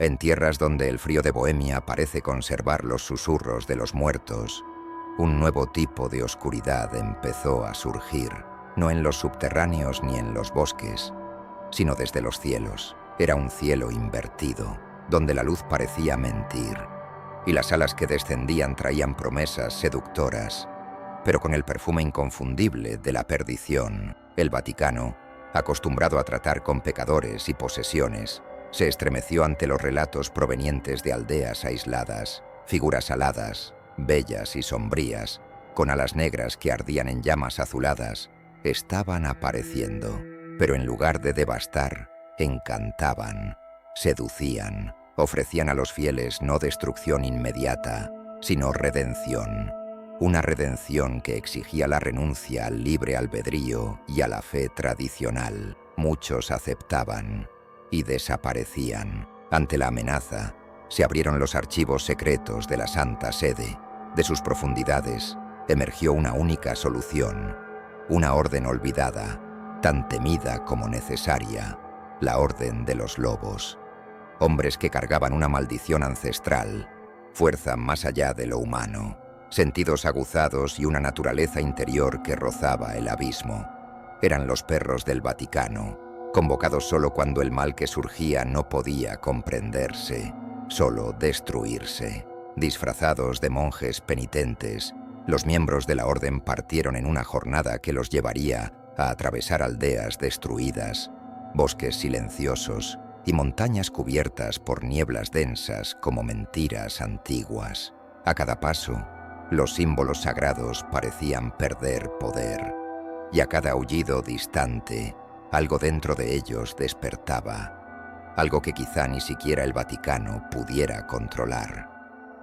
En tierras donde el frío de Bohemia parece conservar los susurros de los muertos, un nuevo tipo de oscuridad empezó a surgir, no en los subterráneos ni en los bosques, sino desde los cielos. Era un cielo invertido, donde la luz parecía mentir, y las alas que descendían traían promesas seductoras, pero con el perfume inconfundible de la perdición. El Vaticano, acostumbrado a tratar con pecadores y posesiones, se estremeció ante los relatos provenientes de aldeas aisladas, figuras aladas, bellas y sombrías, con alas negras que ardían en llamas azuladas, estaban apareciendo, pero en lugar de devastar, encantaban, seducían, ofrecían a los fieles no destrucción inmediata, sino redención. Una redención que exigía la renuncia al libre albedrío y a la fe tradicional. Muchos aceptaban y desaparecían. Ante la amenaza, se abrieron los archivos secretos de la Santa Sede. De sus profundidades emergió una única solución, una orden olvidada, tan temida como necesaria, la Orden de los Lobos. Hombres que cargaban una maldición ancestral, fuerza más allá de lo humano, sentidos aguzados y una naturaleza interior que rozaba el abismo. Eran los perros del Vaticano, convocados solo cuando el mal que surgía no podía comprenderse, solo destruirse. Disfrazados de monjes penitentes, los miembros de la orden partieron en una jornada que los llevaría a atravesar aldeas destruidas, bosques silenciosos y montañas cubiertas por nieblas densas como mentiras antiguas. A cada paso, los símbolos sagrados parecían perder poder, y a cada aullido distante, algo dentro de ellos despertaba, algo que quizá ni siquiera el Vaticano pudiera controlar.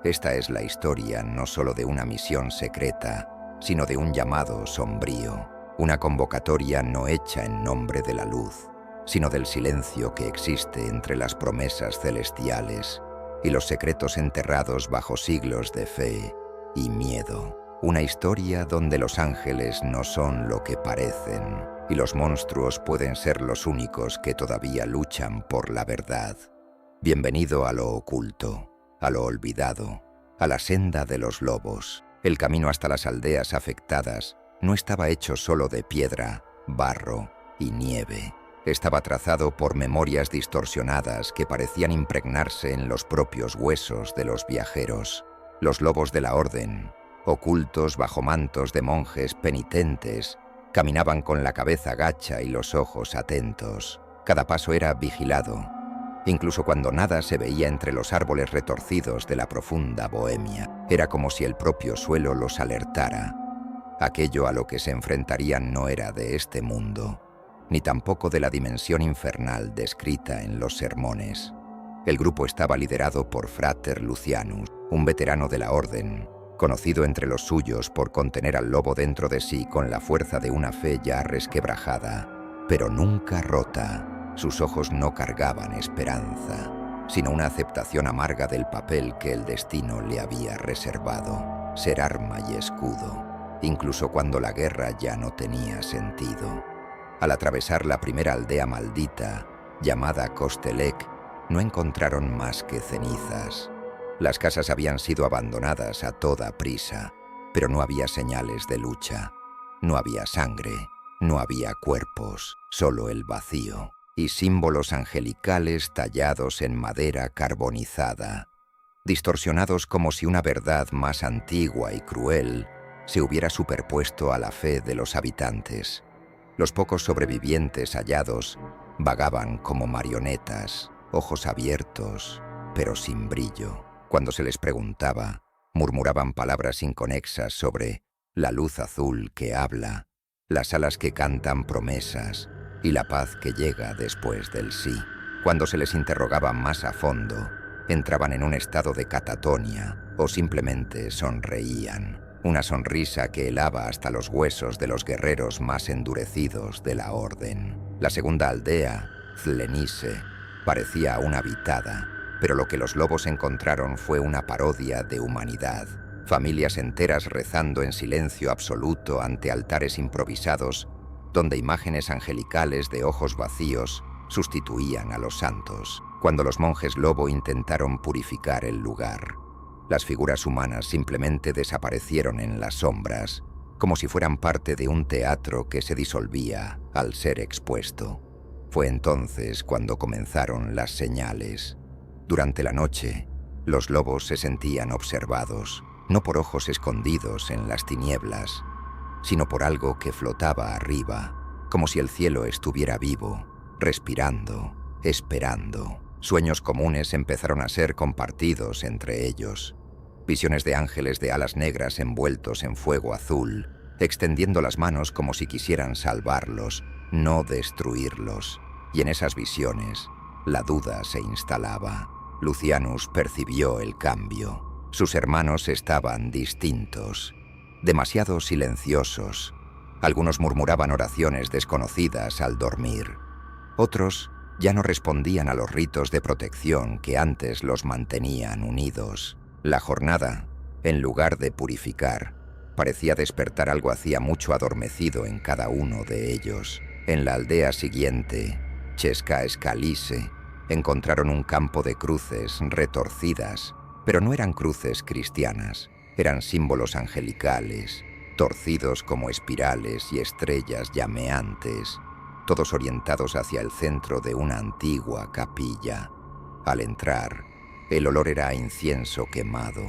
Esta es la historia no solo de una misión secreta, sino de un llamado sombrío, una convocatoria no hecha en nombre de la luz, sino del silencio que existe entre las promesas celestiales y los secretos enterrados bajo siglos de fe y miedo. Una historia donde los ángeles no son lo que parecen y los monstruos pueden ser los únicos que todavía luchan por la verdad. Bienvenido a lo oculto, a lo olvidado, a la senda de los lobos. El camino hasta las aldeas afectadas no estaba hecho solo de piedra, barro y nieve. Estaba trazado por memorias distorsionadas que parecían impregnarse en los propios huesos de los viajeros. Los lobos de la orden, ocultos bajo mantos de monjes penitentes, caminaban con la cabeza gacha y los ojos atentos. Cada paso era vigilado, incluso cuando nada se veía entre los árboles retorcidos de la profunda Bohemia. Era como si el propio suelo los alertara. Aquello a lo que se enfrentarían no era de este mundo, ni tampoco de la dimensión infernal descrita en los sermones. El grupo estaba liderado por Frater Lucianus, un veterano de la orden, conocido entre los suyos por contener al lobo dentro de sí con la fuerza de una fe ya resquebrajada, pero nunca rota. Sus ojos no cargaban esperanza, sino una aceptación amarga del papel que el destino le había reservado, ser arma y escudo, incluso cuando la guerra ya no tenía sentido. Al atravesar la primera aldea maldita, llamada Kostelec, no encontraron más que cenizas. Las casas habían sido abandonadas a toda prisa, pero no había señales de lucha, no había sangre, no había cuerpos, solo el vacío y símbolos angelicales tallados en madera carbonizada, distorsionados como si una verdad más antigua y cruel se hubiera superpuesto a la fe de los habitantes. Los pocos sobrevivientes hallados vagaban como marionetas, ojos abiertos, pero sin brillo. Cuando se les preguntaba, murmuraban palabras inconexas sobre la luz azul que habla, las alas que cantan promesas y la paz que llega después del sí. Cuando se les interrogaba más a fondo, entraban en un estado de catatonia o simplemente sonreían. Una sonrisa que helaba hasta los huesos de los guerreros más endurecidos de la orden. La segunda aldea, Zlenice, parecía aún habitada, pero lo que los lobos encontraron fue una parodia de humanidad. Familias enteras rezando en silencio absoluto ante altares improvisados, donde imágenes angelicales de ojos vacíos sustituían a los santos. cuando los monjes lobo intentaron purificar el lugar. Las figuras humanas simplemente desaparecieron en las sombras, como si fueran parte de un teatro que se disolvía al ser expuesto. Fue entonces cuando comenzaron las señales. Durante la noche, los lobos se sentían observados, no por ojos escondidos en las tinieblas, sino por algo que flotaba arriba, como si el cielo estuviera vivo, respirando, esperando. Sueños comunes empezaron a ser compartidos entre ellos. Visiones de ángeles de alas negras envueltos en fuego azul, extendiendo las manos como si quisieran salvarlos, no destruirlos. Y en esas visiones, la duda se instalaba. Lucianus percibió el cambio. Sus hermanos estaban distintos, demasiado silenciosos. Algunos murmuraban oraciones desconocidas al dormir. Otros ya no respondían a los ritos de protección que antes los mantenían unidos. La jornada, en lugar de purificar, parecía despertar algo hacía mucho adormecido en cada uno de ellos. En la aldea siguiente, Chesca Escalise, encontraron un campo de cruces retorcidas, pero no eran cruces cristianas, eran símbolos angelicales, torcidos como espirales y estrellas llameantes, todos orientados hacia el centro de una antigua capilla. Al entrar, el olor era a incienso quemado,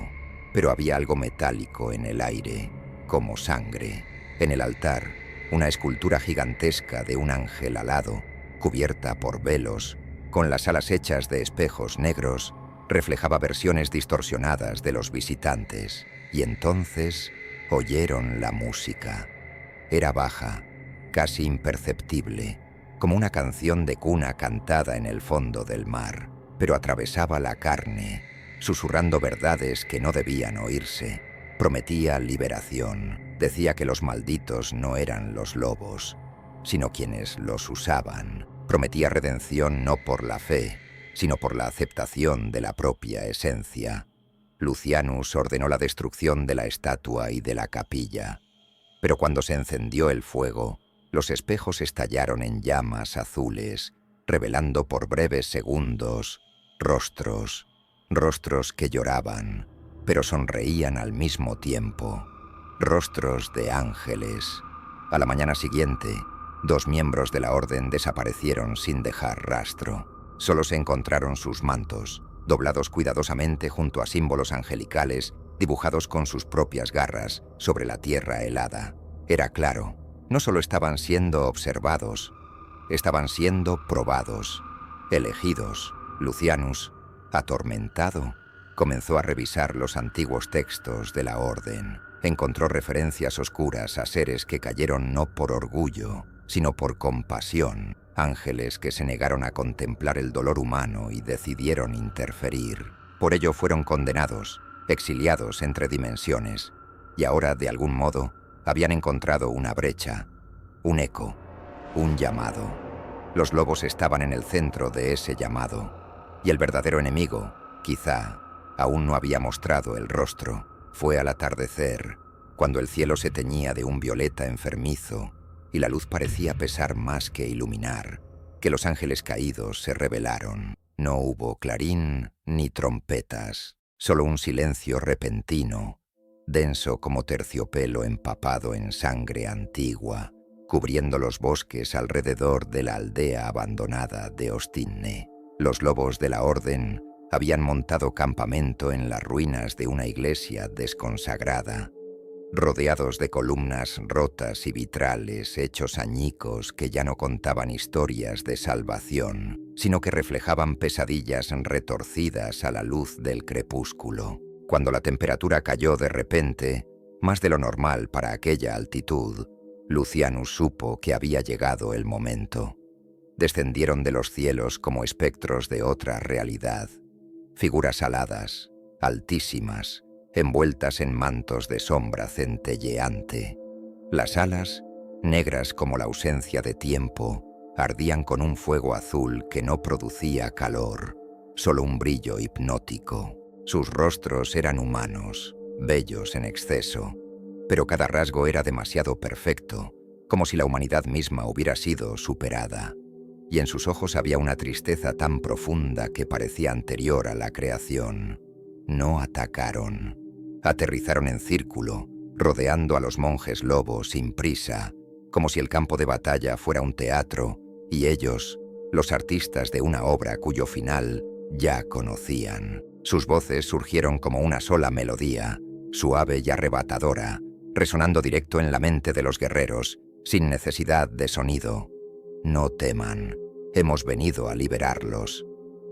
pero había algo metálico en el aire, como sangre. En el altar, una escultura gigantesca de un ángel alado, cubierta por velos, con las alas hechas de espejos negros, reflejaba versiones distorsionadas de los visitantes. Y entonces oyeron la música. Era baja, casi imperceptible, como una canción de cuna cantada en el fondo del mar, pero atravesaba la carne, susurrando verdades que no debían oírse. Prometía liberación, decía que los malditos no eran los lobos, sino quienes los usaban. Prometía redención no por la fe, sino por la aceptación de la propia esencia. Lucianus ordenó la destrucción de la estatua y de la capilla, pero cuando se encendió el fuego, los espejos estallaron en llamas azules, revelando por breves segundos rostros que lloraban, pero sonreían al mismo tiempo, rostros de ángeles. A la mañana siguiente, 2 miembros de la orden desaparecieron sin dejar rastro. Solo se encontraron sus mantos, doblados cuidadosamente junto a símbolos angelicales dibujados con sus propias garras sobre la tierra helada. Era claro, no solo estaban siendo observados, estaban siendo probados, elegidos. Lucianus, atormentado, comenzó a revisar los antiguos textos de la orden. Encontró referencias oscuras a seres que cayeron no por orgullo, sino por compasión, ángeles que se negaron a contemplar el dolor humano y decidieron interferir. Por ello fueron condenados, exiliados entre dimensiones, y ahora, de algún modo, habían encontrado una brecha, un eco, un llamado. Los lobos estaban en el centro de ese llamado, y el verdadero enemigo, quizá, aún no había mostrado el rostro. Fue al atardecer, cuando el cielo se teñía de un violeta enfermizo y la luz parecía pesar más que iluminar, que los ángeles caídos se rebelaron. No hubo clarín ni trompetas, solo un silencio repentino, denso como terciopelo empapado en sangre antigua, cubriendo los bosques alrededor de la aldea abandonada de Ostinne. Los lobos de la orden habían montado campamento en las ruinas de una iglesia desconsagrada, rodeados de columnas rotas y vitrales hechos añicos que ya no contaban historias de salvación, sino que reflejaban pesadillas retorcidas a la luz del crepúsculo. Cuando la temperatura cayó de repente, más de lo normal para aquella altitud, Lucianus supo que había llegado el momento. Descendieron de los cielos como espectros de otra realidad, figuras aladas, altísimas, envueltas en mantos de sombra centelleante. Las alas, negras como la ausencia de tiempo, ardían con un fuego azul que no producía calor, solo un brillo hipnótico. Sus rostros eran humanos, bellos en exceso, pero cada rasgo era demasiado perfecto, como si la humanidad misma hubiera sido superada. y en sus ojos había una tristeza tan profunda que parecía anterior a la creación. No atacaron. Aterrizaron en círculo, rodeando a los monjes lobos sin prisa, como si el campo de batalla fuera un teatro, y ellos, los artistas de una obra cuyo final ya conocían. Sus voces surgieron como una sola melodía, suave y arrebatadora, resonando directo en la mente de los guerreros, sin necesidad de sonido. No teman, hemos venido a liberarlos.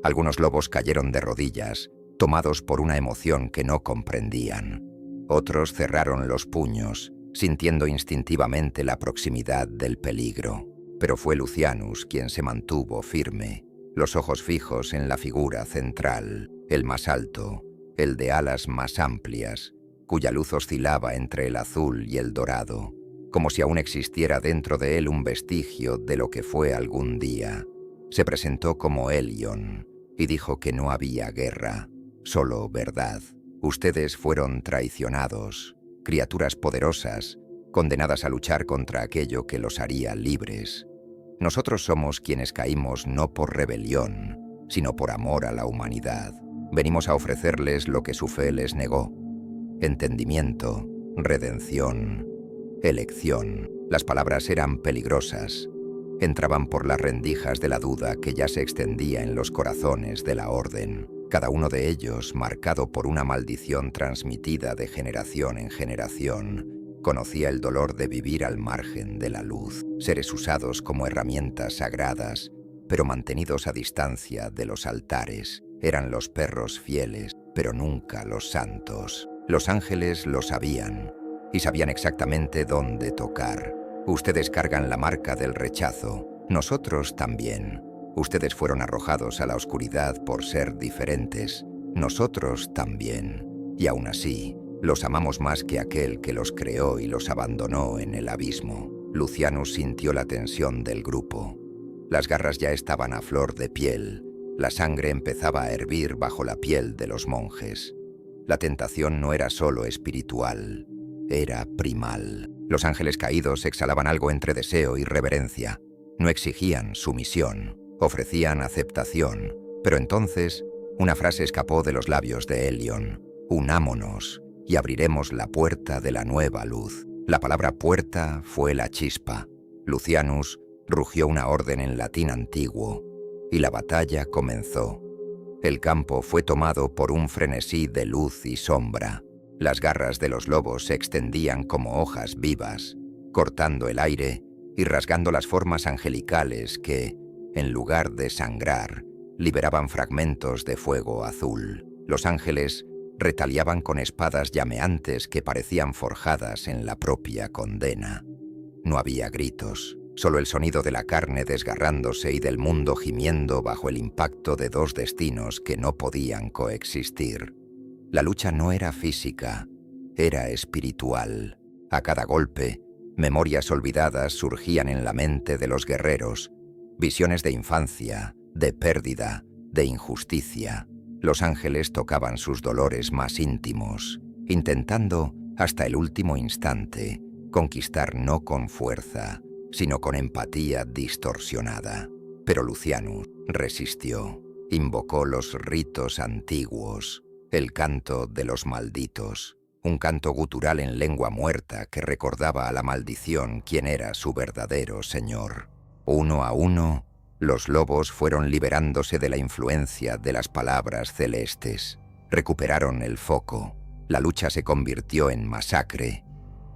Algunos lobos cayeron de rodillas, tomados por una emoción que no comprendían. Otros cerraron los puños, sintiendo instintivamente la proximidad del peligro. Pero fue Lucianus quien se mantuvo firme, los ojos fijos en la figura central, el más alto, el de alas más amplias, cuya luz oscilaba entre el azul y el dorado, como si aún existiera dentro de él un vestigio de lo que fue algún día. Se presentó como Helion y dijo que no había guerra, solo verdad. Ustedes fueron traicionados, criaturas poderosas, condenadas a luchar contra aquello que los haría libres. Nosotros somos quienes caímos no por rebelión, sino por amor a la humanidad. Venimos a ofrecerles lo que su fe les negó: entendimiento, redención, elección. Las palabras eran peligrosas. Entraban por las rendijas de la duda que ya se extendía en los corazones de la Orden, cada uno de ellos marcado por una maldición transmitida de generación en generación. Conocía el dolor de vivir al margen de la luz, seres usados como herramientas sagradas, pero mantenidos a distancia de los altares. Eran los perros fieles, pero nunca los santos. Los ángeles lo sabían, y sabían exactamente dónde tocar. Ustedes cargan la marca del rechazo, nosotros también. Ustedes fueron arrojados a la oscuridad por ser diferentes, nosotros también. Y aún así, los amamos más que aquel que los creó y los abandonó en el abismo. Lucianus sintió la tensión del grupo. Las garras ya estaban a flor de piel. La sangre empezaba a hervir bajo la piel de los monjes. La tentación no era solo espiritual, era primal. Los ángeles caídos exhalaban algo entre deseo y reverencia. No exigían sumisión, ofrecían aceptación. Pero entonces, una frase escapó de los labios de Helion: unámonos y abriremos la puerta de la nueva luz. La palabra puerta fue la chispa. Lucianus rugió una orden en latín antiguo, y la batalla comenzó. El campo fue tomado por un frenesí de luz y sombra. Las garras de los lobos se extendían como hojas vivas, cortando el aire y rasgando las formas angelicales que, en lugar de sangrar, liberaban fragmentos de fuego azul. Los ángeles retaliaban con espadas llameantes que parecían forjadas en la propia condena. No había gritos, solo el sonido de la carne desgarrándose y del mundo gimiendo bajo el impacto de dos destinos que no podían coexistir. La lucha no era física, era espiritual. A cada golpe, memorias olvidadas surgían en la mente de los guerreros, visiones de infancia, de pérdida, de injusticia. Los ángeles tocaban sus dolores más íntimos, intentando, hasta el último instante, conquistar no con fuerza, sino con empatía distorsionada. Pero Lucianus resistió, invocó los ritos antiguos, el canto de los malditos, un canto gutural en lengua muerta que recordaba a la maldición quién era su verdadero señor. Uno a uno, los lobos fueron liberándose de la influencia de las palabras celestes. Recuperaron el foco. La lucha se convirtió en masacre.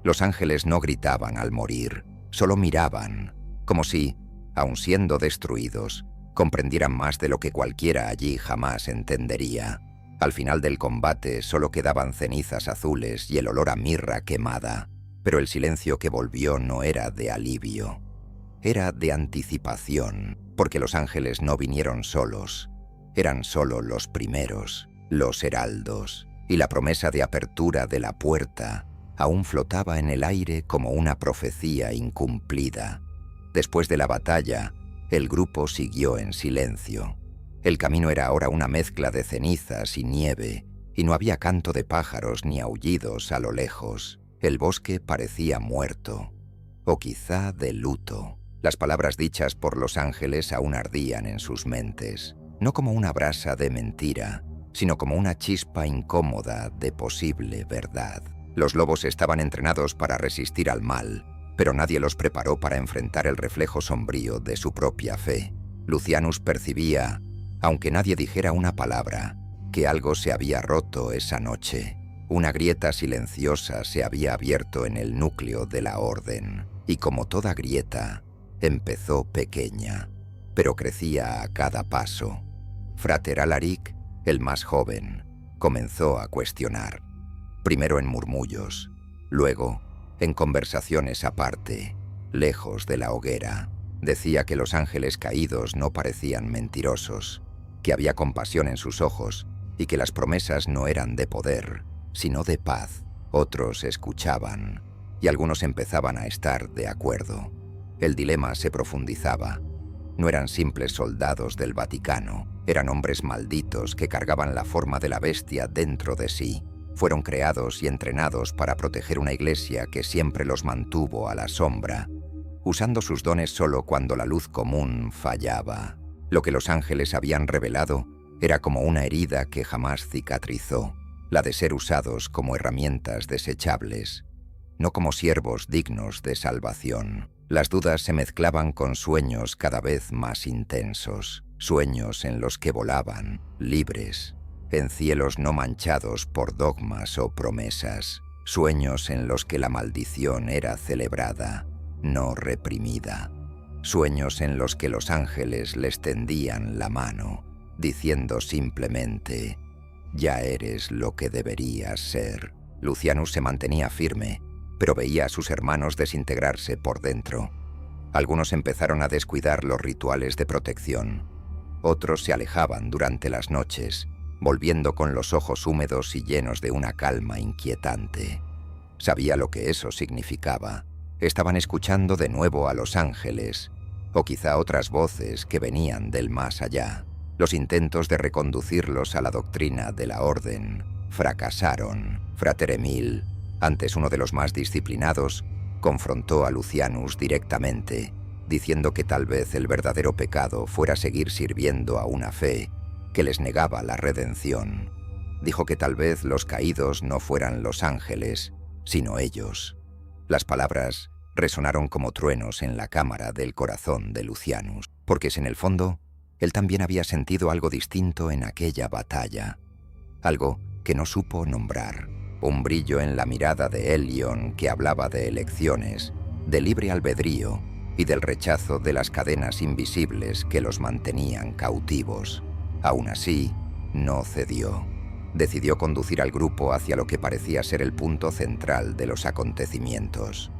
Los ángeles no gritaban al morir, solo miraban, como si, aun siendo destruidos, comprendieran más de lo que cualquiera allí jamás entendería. Al final del combate solo quedaban cenizas azules y el olor a mirra quemada, pero el silencio que volvió no era de alivio, era de anticipación, porque los ángeles no vinieron solos, eran solo los primeros, los heraldos, y la promesa de apertura de la puerta aún flotaba en el aire como una profecía incumplida. Después de la batalla, el grupo siguió en silencio. El camino era ahora una mezcla de cenizas y nieve, y no había canto de pájaros ni aullidos a lo lejos. El bosque parecía muerto, o quizá de luto. Las palabras dichas por los ángeles aún ardían en sus mentes, no como una brasa de mentira, sino como una chispa incómoda de posible verdad. Los lobos estaban entrenados para resistir al mal, pero nadie los preparó para enfrentar el reflejo sombrío de su propia fe. Lucianus percibía, aunque nadie dijera una palabra, que algo se había roto esa noche. Una grieta silenciosa se había abierto en el núcleo de la orden, y como toda grieta, empezó pequeña, pero crecía a cada paso. Frater Alaric, el más joven, comenzó a cuestionar, primero en murmullos, luego en conversaciones aparte, lejos de la hoguera. Decía que los ángeles caídos no parecían mentirosos, que había compasión en sus ojos y que las promesas no eran de poder, sino de paz. Otros escuchaban y algunos empezaban a estar de acuerdo. El dilema se profundizaba. No eran simples soldados del Vaticano, eran hombres malditos que cargaban la forma de la bestia dentro de sí. Fueron creados y entrenados para proteger una iglesia que siempre los mantuvo a la sombra, usando sus dones solo cuando la luz común fallaba. Lo que los ángeles habían revelado era como una herida que jamás cicatrizó, la de ser usados como herramientas desechables, no como siervos dignos de salvación. Las dudas se mezclaban con sueños cada vez más intensos, sueños en los que volaban, libres, en cielos no manchados por dogmas o promesas, sueños en los que la maldición era celebrada, no reprimida, sueños en los que los ángeles les tendían la mano, diciendo simplemente, «Ya eres lo que deberías ser». Lucianus se mantenía firme, pero veía a sus hermanos desintegrarse por dentro. Algunos empezaron a descuidar los rituales de protección. Otros se alejaban durante las noches, volviendo con los ojos húmedos y llenos de una calma inquietante. Sabía lo que eso significaba. Estaban escuchando de nuevo a los ángeles, o quizá otras voces que venían del más allá. Los intentos de reconducirlos a la doctrina de la orden fracasaron. Frater Emil, antes uno de los más disciplinados, confrontó a Lucianus directamente, diciendo que tal vez el verdadero pecado fuera seguir sirviendo a una fe que les negaba la redención. Dijo que tal vez los caídos no fueran los ángeles, sino ellos. Las palabras resonaron como truenos en la cámara del corazón de Lucianus, porque en el fondo, él también había sentido algo distinto en aquella batalla, algo que no supo nombrar. Un brillo en la mirada de Helion que hablaba de elecciones, de libre albedrío y del rechazo de las cadenas invisibles que los mantenían cautivos. Aún así, no cedió. Decidió conducir al grupo hacia lo que parecía ser el punto central de los acontecimientos.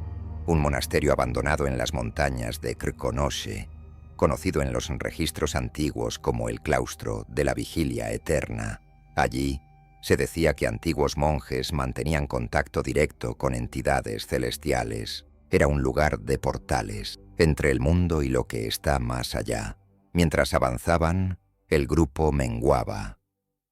Un monasterio abandonado en las montañas de Krkonosze, conocido en los registros antiguos como el claustro de la vigilia eterna. Allí, se decía que antiguos monjes mantenían contacto directo con entidades celestiales. Era un lugar de portales, entre el mundo y lo que está más allá. Mientras avanzaban, el grupo menguaba.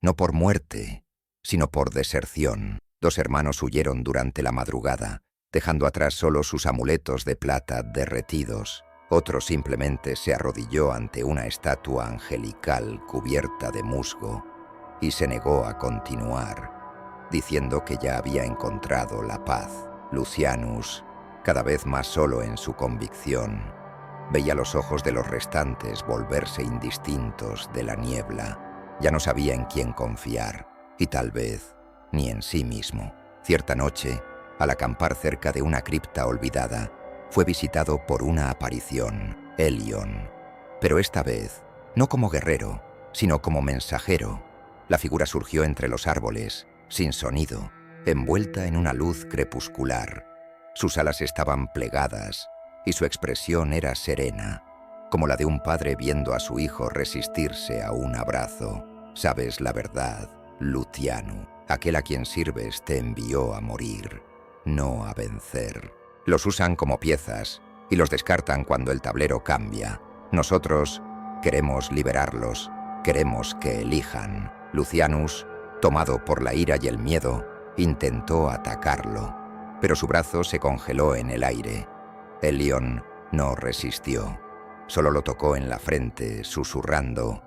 No por muerte, sino por deserción. 2 hermanos huyeron durante la madrugada, dejando atrás solo sus amuletos de plata derretidos. Otro simplemente se arrodilló ante una estatua angelical cubierta de musgo y se negó a continuar, diciendo que ya había encontrado la paz. Lucianus, cada vez más solo en su convicción, veía los ojos de los restantes volverse indistintos de la niebla. Ya no sabía en quién confiar, y tal vez ni en sí mismo. Cierta noche, al acampar cerca de una cripta olvidada, fue visitado por una aparición, Helion. Pero esta vez, no como guerrero, sino como mensajero. La figura surgió entre los árboles, sin sonido, envuelta en una luz crepuscular. Sus alas estaban plegadas y su expresión era serena, como la de un padre viendo a su hijo resistirse a un abrazo. «Sabes la verdad, Luciano. Aquel a quien sirves te envió a morir, no a vencer. Los usan como piezas y los descartan cuando el tablero cambia. Nosotros queremos liberarlos, queremos que elijan». Lucianus, tomado por la ira y el miedo, intentó atacarlo, pero su brazo se congeló en el aire. Helion No resistió. Solo lo tocó en la frente, susurrando: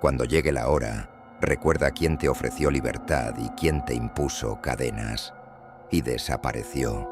«Cuando llegue la hora, recuerda quién te ofreció libertad y quién te impuso cadenas». Y desapareció.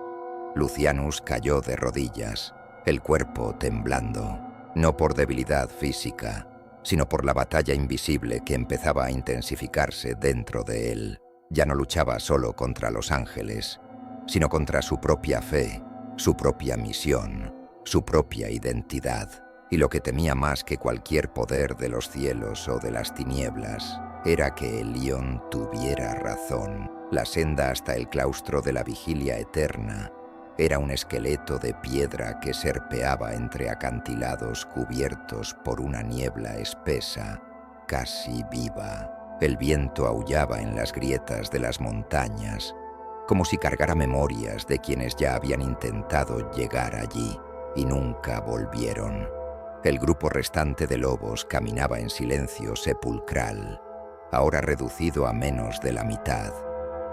Lucianus cayó de rodillas, el cuerpo temblando, no por debilidad física, sino por la batalla invisible que empezaba a intensificarse dentro de él. Ya no luchaba solo contra los ángeles, sino contra su propia fe, su propia misión, su propia identidad. Y lo que temía más que cualquier poder de los cielos o de las tinieblas era que Helión tuviera razón. La senda hasta el claustro de la vigilia eterna era un esqueleto de piedra que serpeaba entre acantilados cubiertos por una niebla espesa, casi viva. El viento aullaba en las grietas de las montañas, como si cargara memorias de quienes ya habían intentado llegar allí y nunca volvieron. El grupo restante de lobos caminaba en silencio sepulcral, ahora reducido a menos de la mitad.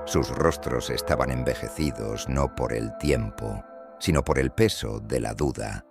Sus rostros estaban envejecidos no por el tiempo, sino por el peso de la duda.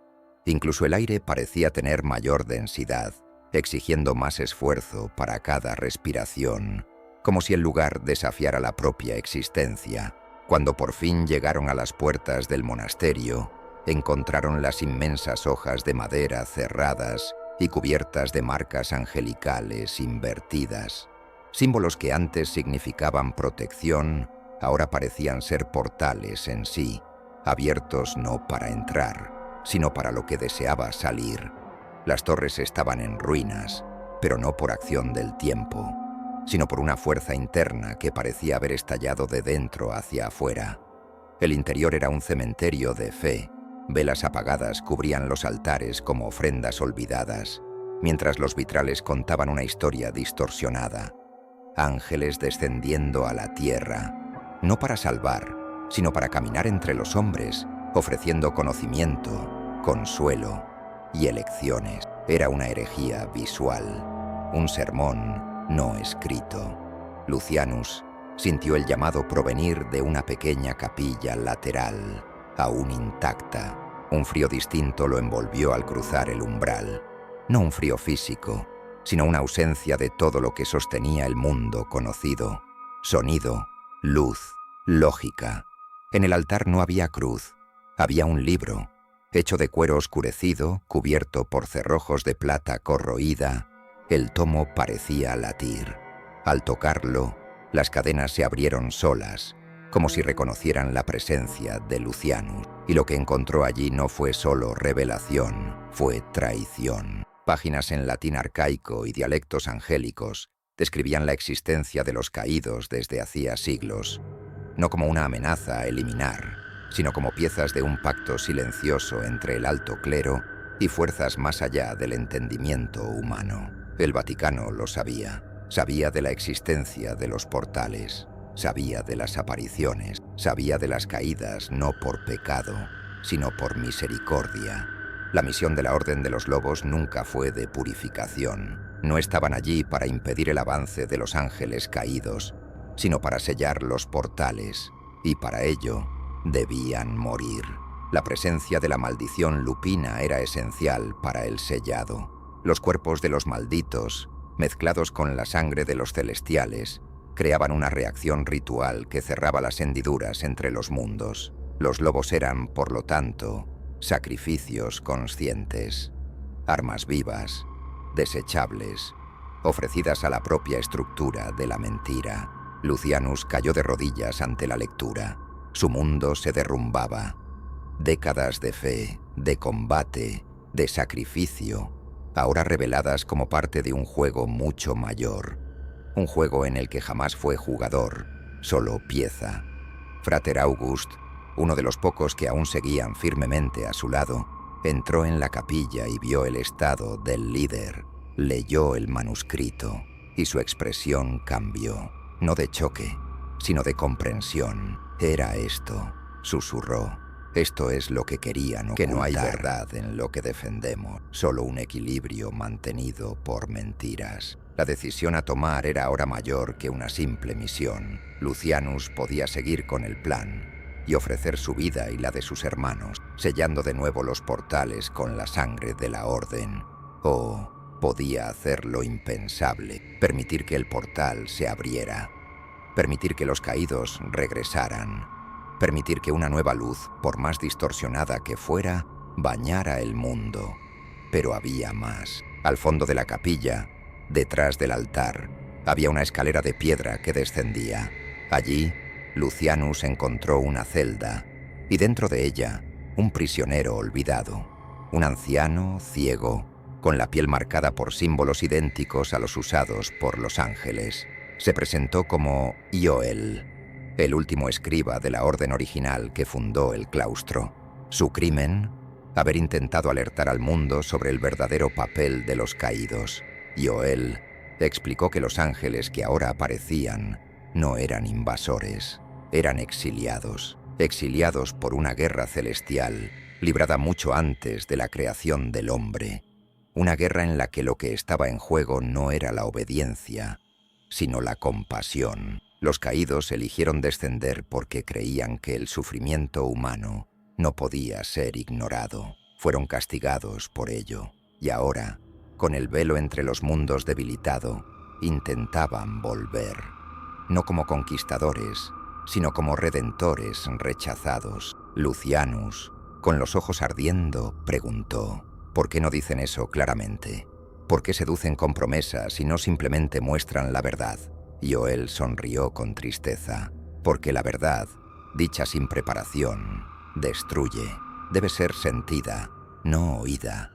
Incluso el aire parecía tener mayor densidad, exigiendo más esfuerzo para cada respiración, como si el lugar desafiara la propia existencia. Cuando por fin llegaron a las puertas del monasterio, encontraron las inmensas hojas de madera cerradas y cubiertas de marcas angelicales invertidas. Símbolos que antes significaban protección, ahora parecían ser portales en sí, abiertos no para entrar, sino para lo que deseaba salir. Las torres estaban en ruinas, pero no por acción del tiempo, sino por una fuerza interna que parecía haber estallado de dentro hacia afuera. El interior era un cementerio de fe. Velas apagadas cubrían los altares como ofrendas olvidadas, mientras los vitrales contaban una historia distorsionada. Ángeles descendiendo a la tierra, no para salvar, sino para caminar entre los hombres, ofreciendo conocimiento, consuelo y elecciones. Era una herejía visual, un sermón no escrito. Lucianus sintió el llamado provenir de una pequeña capilla lateral, aún intacta. Un frío distinto lo envolvió al cruzar el umbral. No un frío físico, sino una ausencia de todo lo que sostenía el mundo conocido. Sonido, luz, lógica. En el altar no había cruz, había un libro, hecho de cuero oscurecido, cubierto por cerrojos de plata corroída. El tomo parecía latir. Al tocarlo, las cadenas se abrieron solas, como si reconocieran la presencia de Lucianus. Y lo que encontró allí no fue solo revelación, fue traición. Páginas en latín arcaico y dialectos angélicos describían la existencia de los caídos desde hacía siglos, no como una amenaza a eliminar, sino como piezas de un pacto silencioso entre el alto clero y fuerzas más allá del entendimiento humano. El Vaticano lo sabía. Sabía de la existencia de los portales, sabía de las apariciones, sabía de las caídas no por pecado, sino por misericordia. La misión de la Orden de los Lobos nunca fue de purificación. No estaban allí para impedir el avance de los ángeles caídos, sino para sellar los portales, y para ello debían morir. La presencia de la maldición lupina era esencial para el sellado. Los cuerpos de los malditos, mezclados con la sangre de los celestiales, creaban una reacción ritual que cerraba las hendiduras entre los mundos. Los lobos eran, por lo tanto, sacrificios conscientes, armas vivas, desechables, ofrecidas a la propia estructura de la mentira. Lucianus cayó de rodillas ante la lectura. Su mundo se derrumbaba. Décadas de fe, de combate, de sacrificio, ahora reveladas como parte de un juego mucho mayor. Un juego en el que jamás fue jugador, solo pieza. Frater August, uno de los pocos que aún seguían firmemente a su lado, entró en la capilla y vio el estado del líder. Leyó el manuscrito y su expresión cambió, no de choque, sino de comprensión. «Era esto», susurró. «Esto es lo que querían ocultar. Que no hay verdad en lo que defendemos, solo un equilibrio mantenido por mentiras». La decisión a tomar era ahora mayor que una simple misión. Lucianus podía seguir con el plan, y ofrecer su vida y la de sus hermanos, sellando de nuevo los portales con la sangre de la Orden. O podía hacer lo impensable, permitir que el portal se abriera, permitir que los caídos regresaran, permitir que una nueva luz, por más distorsionada que fuera, bañara el mundo. Pero había más. Al fondo de la capilla, detrás del altar, había una escalera de piedra que descendía. Allí, Lucianus encontró una celda, y dentro de ella, un prisionero olvidado. Un anciano, ciego, con la piel marcada por símbolos idénticos a los usados por los ángeles. Se presentó como Ioel, el último escriba de la orden original que fundó el claustro. Su crimen: haber intentado alertar al mundo sobre el verdadero papel de los caídos. Ioel explicó que los ángeles que ahora aparecían no eran invasores, eran exiliados, exiliados por una guerra celestial librada mucho antes de la creación del hombre. Una guerra en la que lo que estaba en juego no era la obediencia, sino la compasión. Los caídos eligieron descender porque creían que el sufrimiento humano no podía ser ignorado. Fueron castigados por ello, y ahora, con el velo entre los mundos debilitado, intentaban volver, no como conquistadores, sino como redentores rechazados. Lucianus, con los ojos ardiendo, preguntó: ¿por qué no dicen eso claramente? ¿Por qué seducen con promesas y no simplemente muestran la verdad? Ioel sonrió con tristeza, porque la verdad, dicha sin preparación, destruye. Debe ser sentida, no oída.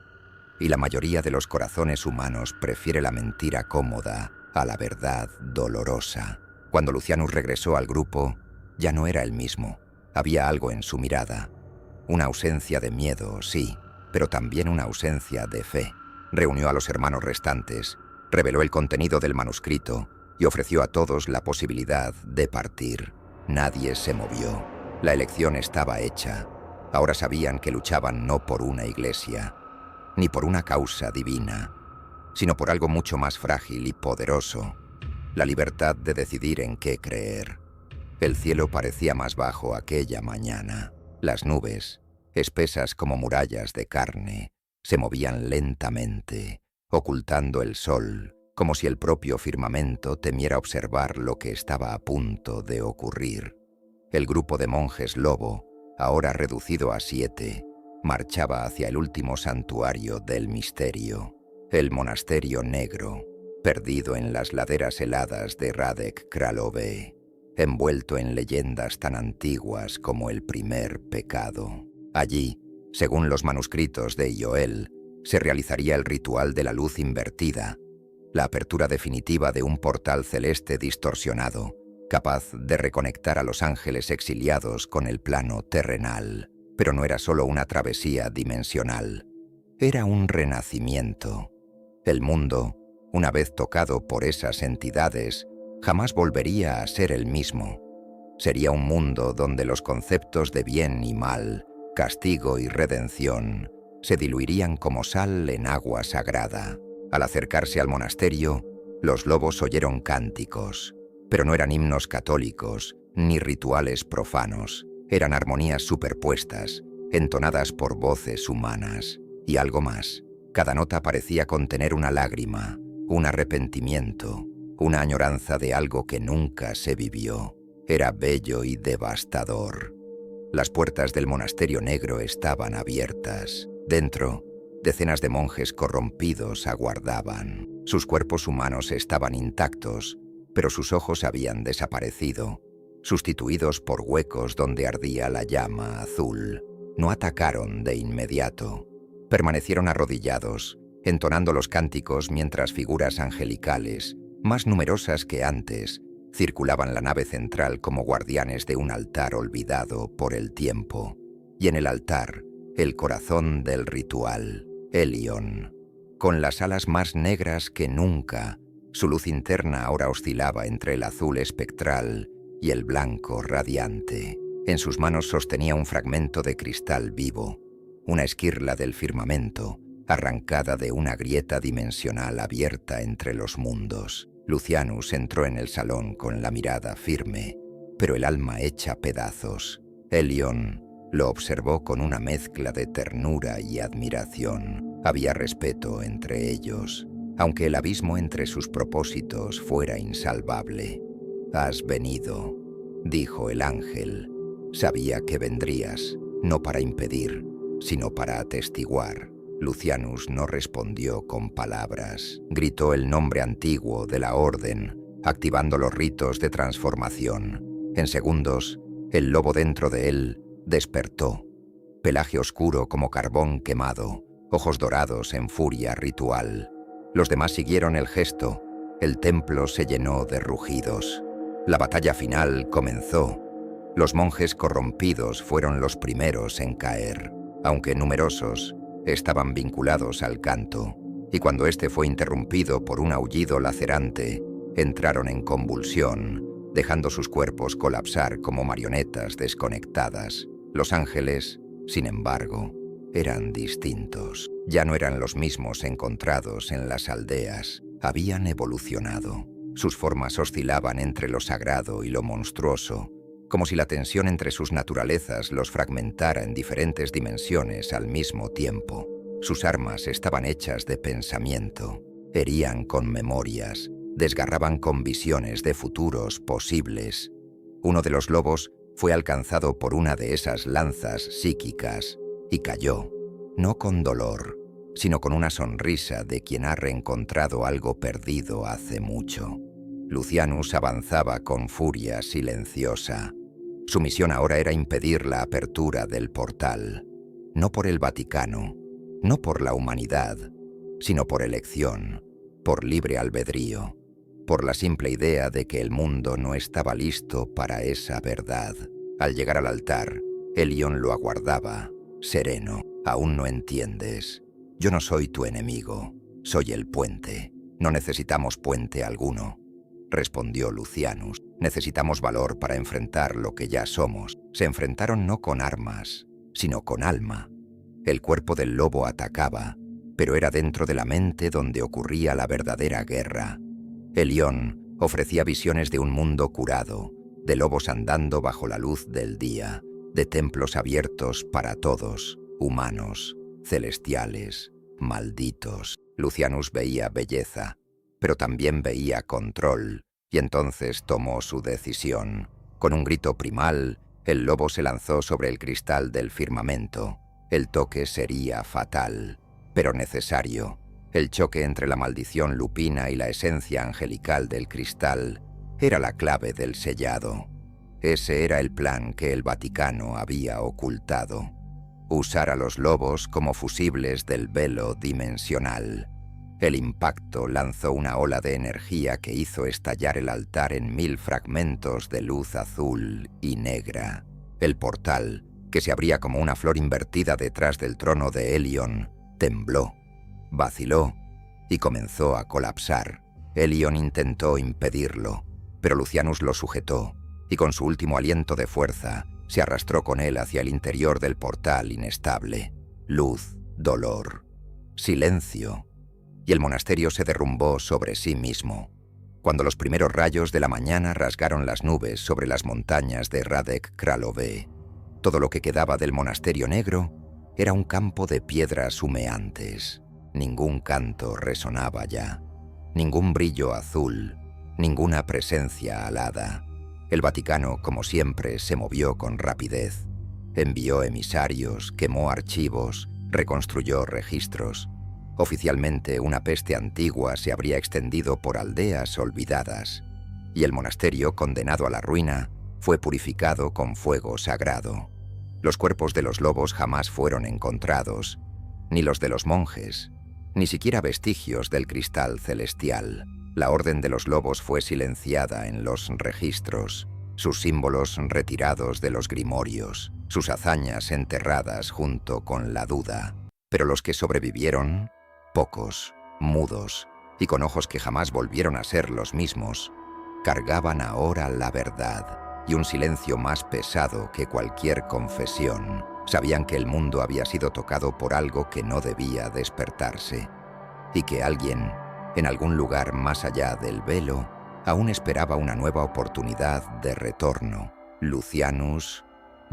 Y la mayoría de los corazones humanos prefiere la mentira cómoda a la verdad dolorosa. Cuando Lucianus regresó al grupo, ya no era el mismo. Había algo en su mirada. Una ausencia de miedo, sí, pero también una ausencia de fe. Reunió a los hermanos restantes, reveló el contenido del manuscrito y ofreció a todos la posibilidad de partir. Nadie se movió. La elección estaba hecha. Ahora sabían que luchaban no por una iglesia, ni por una causa divina, sino por algo mucho más frágil y poderoso: la libertad de decidir en qué creer. El cielo parecía más bajo aquella mañana. Las nubes, espesas como murallas de carne, se movían lentamente, ocultando el sol, como si el propio firmamento temiera observar lo que estaba a punto de ocurrir. El grupo de monjes lobo, ahora reducido a 7, marchaba hacia el último santuario del misterio, el monasterio negro, perdido en las laderas heladas de Radek Kralove, envuelto en leyendas tan antiguas como el primer pecado. Allí, según los manuscritos de Ioel, se realizaría el ritual de la luz invertida, la apertura definitiva de un portal celeste distorsionado, capaz de reconectar a los ángeles exiliados con el plano terrenal. Pero no era solo una travesía dimensional, era un renacimiento. El mundo, una vez tocado por esas entidades, jamás volvería a ser el mismo. Sería un mundo donde los conceptos de bien y mal, castigo y redención, se diluirían como sal en agua sagrada. Al acercarse al monasterio, los lobos oyeron cánticos, pero no eran himnos católicos ni rituales profanos. Eran armonías superpuestas, entonadas por voces humanas. Y algo más: cada nota parecía contener una lágrima, un arrepentimiento, una añoranza de algo que nunca se vivió. Era bello y devastador. Las puertas del monasterio negro estaban abiertas. Dentro, decenas de monjes corrompidos aguardaban. Sus cuerpos humanos estaban intactos, pero sus ojos habían desaparecido, sustituidos por huecos donde ardía la llama azul. No atacaron de inmediato. Permanecieron arrodillados, entonando los cánticos mientras figuras angelicales, más numerosas que antes, circulaban la nave central como guardianes de un altar olvidado por el tiempo. Y en el altar, el corazón del ritual, Helion, con las alas más negras que nunca. Su luz interna ahora oscilaba entre el azul espectral y el blanco radiante. En sus manos sostenía un fragmento de cristal vivo, una esquirla del firmamento, arrancada de una grieta dimensional abierta entre los mundos. Lucianus entró en el salón con la mirada firme, pero el alma hecha pedazos. Elion lo observó con una mezcla de ternura y admiración. Había respeto entre ellos, aunque el abismo entre sus propósitos fuera insalvable. «Has venido», dijo el ángel. «Sabía que vendrías, no para impedir, sino para atestiguar». Lucianus no respondió con palabras. Gritó el nombre antiguo de la orden, activando los ritos de transformación. En segundos, el lobo dentro de él despertó. Pelaje oscuro como carbón quemado, ojos dorados en furia ritual. Los demás siguieron el gesto. El templo se llenó de rugidos. La batalla final comenzó. Los monjes corrompidos fueron los primeros en caer. Aunque numerosos, estaban vinculados al canto, y cuando este fue interrumpido por un aullido lacerante, entraron en convulsión, dejando sus cuerpos colapsar como marionetas desconectadas. Los ángeles, sin embargo, eran distintos. Ya no eran los mismos encontrados en las aldeas. Habían evolucionado. Sus formas oscilaban entre lo sagrado y lo monstruoso, como si la tensión entre sus naturalezas los fragmentara en diferentes dimensiones al mismo tiempo. Sus armas estaban hechas de pensamiento, herían con memorias, desgarraban con visiones de futuros posibles. Uno de los lobos fue alcanzado por una de esas lanzas psíquicas y cayó, no con dolor, sino con una sonrisa de quien ha reencontrado algo perdido hace mucho. Lucianus avanzaba con furia silenciosa. Su misión ahora era impedir la apertura del portal, no por el Vaticano, no por la humanidad, sino por elección, por libre albedrío, por la simple idea de que el mundo no estaba listo para esa verdad. Al llegar al altar, Elion lo aguardaba, sereno. «Aún no entiendes. Yo no soy tu enemigo, soy el puente. No necesitamos puente alguno», respondió Lucianus. «Necesitamos valor para enfrentar lo que ya somos». Se enfrentaron no con armas, sino con alma. El cuerpo del lobo atacaba, pero era dentro de la mente donde ocurría la verdadera guerra. Elion ofrecía visiones de un mundo curado, de lobos andando bajo la luz del día, de templos abiertos para todos, humanos, celestiales, malditos. Lucianus veía belleza, pero también veía control, y entonces tomó su decisión. Con un grito primal, el lobo se lanzó sobre el cristal del firmamento. El toque sería fatal, pero necesario. El choque entre la maldición lupina y la esencia angelical del cristal era la clave del sellado. Ese era el plan que el Vaticano había ocultado. Usar a los lobos como fusibles del velo dimensional. El impacto lanzó una ola de energía que hizo estallar el altar en 1000 fragmentos de luz azul y negra. El portal, que se abría como una flor invertida detrás del trono de Elion, tembló, vaciló y comenzó a colapsar. Elion intentó impedirlo, pero Lucianus lo sujetó y con su último aliento de fuerza se arrastró con él hacia el interior del portal inestable. Luz, dolor, silencio, y el monasterio se derrumbó sobre sí mismo. Cuando los primeros rayos de la mañana rasgaron las nubes sobre las montañas de Radek Kralove, todo lo que quedaba del monasterio negro era un campo de piedras humeantes. Ningún canto resonaba ya, ningún brillo azul, ninguna presencia alada. El Vaticano, como siempre, se movió con rapidez. Envió emisarios, quemó archivos, reconstruyó registros. Oficialmente, una peste antigua se habría extendido por aldeas olvidadas, y el monasterio, condenado a la ruina, fue purificado con fuego sagrado. Los cuerpos de los lobos jamás fueron encontrados, ni los de los monjes, ni siquiera vestigios del cristal celestial. La orden de los lobos fue silenciada en los registros, sus símbolos retirados de los grimorios, sus hazañas enterradas junto con la duda. Pero los que sobrevivieron, pocos, mudos y con ojos que jamás volvieron a ser los mismos, cargaban ahora la verdad y un silencio más pesado que cualquier confesión. Sabían que el mundo había sido tocado por algo que no debía despertarse y que alguien, en algún lugar más allá del velo, aún esperaba una nueva oportunidad de retorno. Lucianus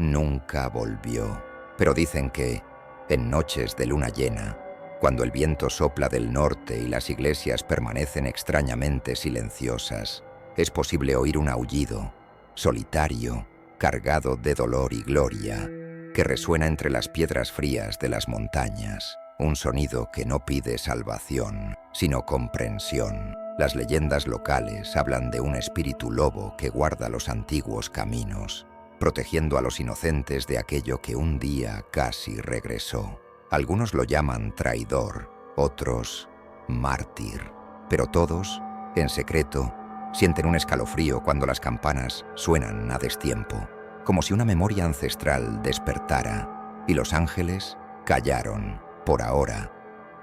Nunca volvió. Pero dicen que, en noches de luna llena, cuando el viento sopla del norte y las iglesias permanecen extrañamente silenciosas, es posible oír un aullido, solitario, cargado de dolor y gloria, que resuena entre las piedras frías de las montañas, un sonido que no pide salvación, sino comprensión. Las leyendas locales hablan de un espíritu lobo que guarda los antiguos caminos, protegiendo a los inocentes de aquello que un día casi regresó. Algunos lo llaman traidor, otros mártir, pero todos, en secreto, sienten un escalofrío cuando las campanas suenan a destiempo, como si una memoria ancestral despertara, y los ángeles callaron, por ahora,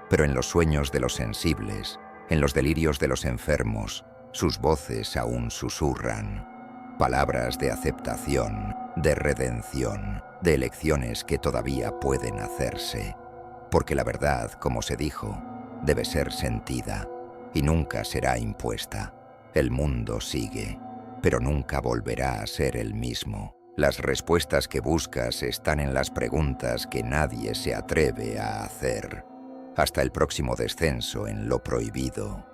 pero en los sueños de los sensibles, en los delirios de los enfermos, sus voces aún susurran. Palabras de aceptación, de redención, de elecciones que todavía pueden hacerse. Porque la verdad, como se dijo, debe ser sentida y nunca será impuesta. El mundo sigue, pero nunca volverá a ser el mismo. Las respuestas que buscas están en las preguntas que nadie se atreve a hacer. Hasta el próximo descenso en lo prohibido.